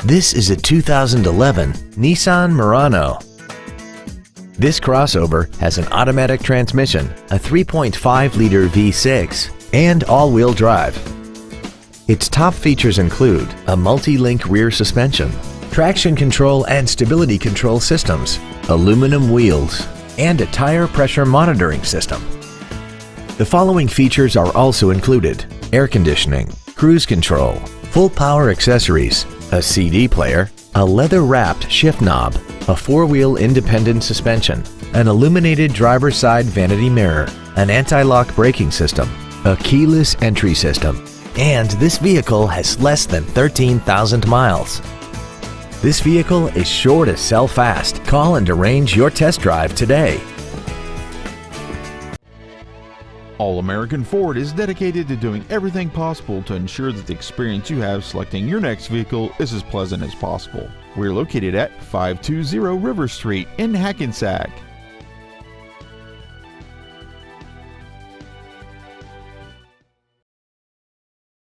This is a 2011 Nissan Murano. This crossover has an automatic transmission, a 3.5-liter V6, and all-wheel drive. Its top features include a multi-link rear suspension, traction control and stability control systems, aluminum wheels, and a tire pressure monitoring system. The following features are also included: air conditioning, cruise control, full power accessories, a CD player, a leather-wrapped shift knob, a four-wheel independent suspension, an illuminated driver's side vanity mirror, an anti-lock braking system, a keyless entry system, and this vehicle has less than 13,000 miles. This vehicle is sure to sell fast. Call and arrange your test drive today. All American Ford is dedicated to doing everything possible to ensure that the experience you have selecting your next vehicle is as pleasant as possible. We're located at 520 River Street in Hackensack.